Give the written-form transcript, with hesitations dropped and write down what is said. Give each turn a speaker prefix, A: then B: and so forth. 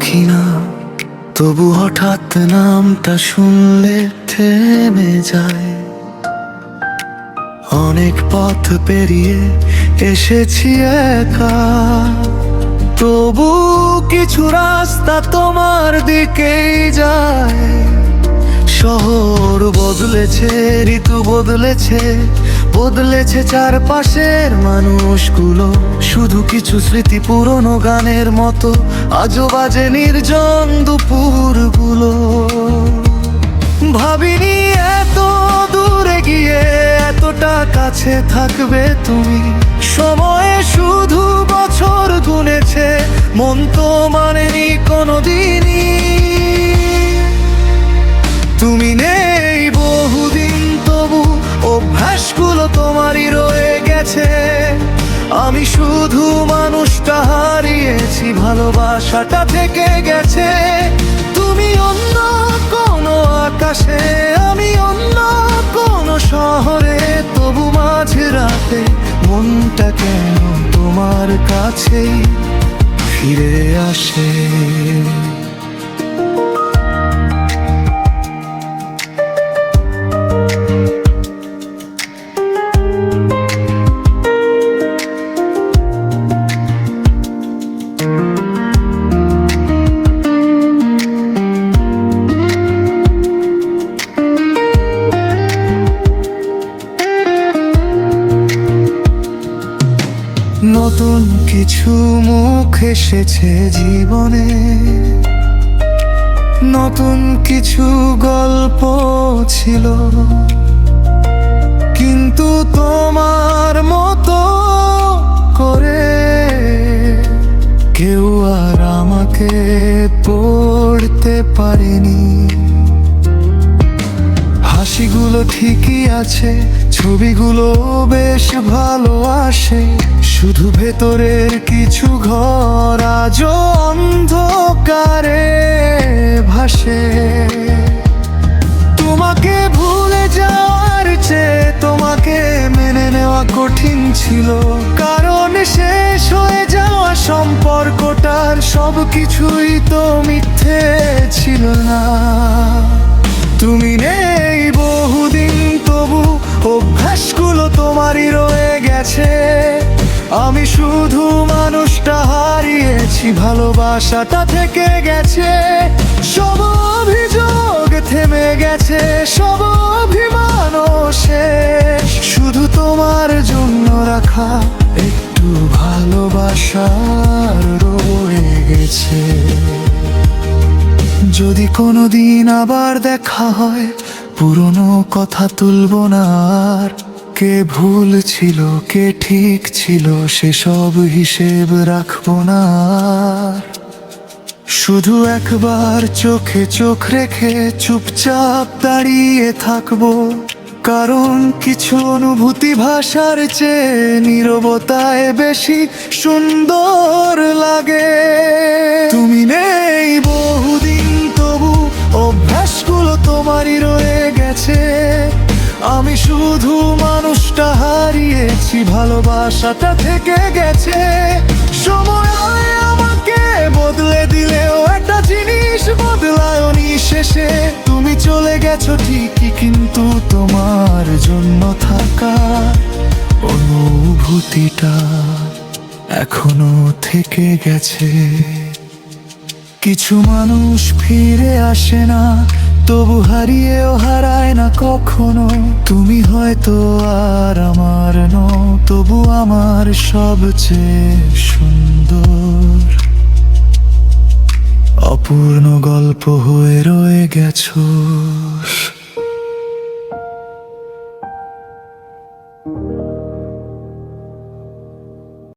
A: রাখি না, তবু হঠাৎ নামটা শুনলে থেমে যায়। অনেক পথ পেরিয়ে এসেছি একা, তবু কিছু রাস্তা তোমার দিকেই যায়। শহর বদলেছে, ঋতু বদলেছে, বদলেছে চারপাশের মানুষগুলো। শুধু কিছু স্মৃতি পুরনো গানের মতো আজও বাজে নির্জন দুপুরগুলো। ভাবিনি এত দূরে গিয়ে এতটা কাছে থাকবে তুমি। সময়ে শুধু বছর গুনেছে, মন তো মানেনি কোনোদিনই। তুমি নেই বহুদিন, তবু অভ্যাসগুলো তোমারই রয়ে গেছে। আমি শুধু মানুষটা হারিয়েছি, ভালোবাসাটা থেকে গেছে। তুমি অন্য কোনো আকাশে, আমি অন্য কোনো শহরে, তবু মাঝে রাতে মনটা কেন তোমার কাছেই ফিরে আসে। নতুন কিছু মুখ এসেছে জীবনে, নতুন কিছু গল্প ছিল, কিন্তু তোমার মতো করে কেউ আর আমাকে পড়তে পারেনি। হাসিগুলো ঠিকই আছে, ছবিগুলো বেশ ভালো আসে, শুধু ভেতরের কিছু ঘর আজও অন্ধকারে ভাসে। তোমাকে ভুলে যাওয়ার চেয়ে তোমাকে মেনে নেওয়া কঠিন ছিল, কারণ শেষ হয়ে যাওয়া সম্পর্কটার সবকিছুই তো মিথ্যে ছিল না। তুমি নেই বহুদিন, তবু অভ্যাসগুলো তোমারই রয়ে গেছে। আমি শুধু মানুষটা হারিয়েছি, ভালোবাসাটা থেকে গেছে। সব অভিযোগ থেমে গেছে, সব অভিমানও শেষ। শুধু তোমার জন্য রাখা একটু ভালোবাসা রয়ে গেছে। যদি কোনোদিন আবার দেখা হয়, পুরনো কথা তুলব না আর। কে ভুল ছিল, কে ঠিক ছিল, সেসব হিসেব রাখবো না। শুধু একবার চোখে চোখ রেখে চুপচাপ দাঁড়িয়ে থাকবো, কারণ কিছু অনুভূতি ভাষার চেয়ে নীরবতায় বেশি সুন্দর লাগে। তুমি নেই বহুদিন, তবু অভ্যাসগুলো তোমারই রয়ে গেছে। আমি শুধু মানুষটা হারিয়েছি, ভালোবাসাটা থেকে গেছে। সময় আমাকে বদলে দিলেও একটা জিনিস বদলায়নি শেষে। তুমি চলে গেছো ঠিকই, কিন্তু তোমার জন্য থাকা অনুভূতিটা এখনো থেকে গেছে। কিছু মানুষ ফিরে আসে না, তবু হারিয়েও হারায় না কখনো। তুমি হয়তো আর আমার নও, তবু আমার সবচেয়ে সুন্দর অপূর্ণ গল্প হয়ে রয়ে গেছো।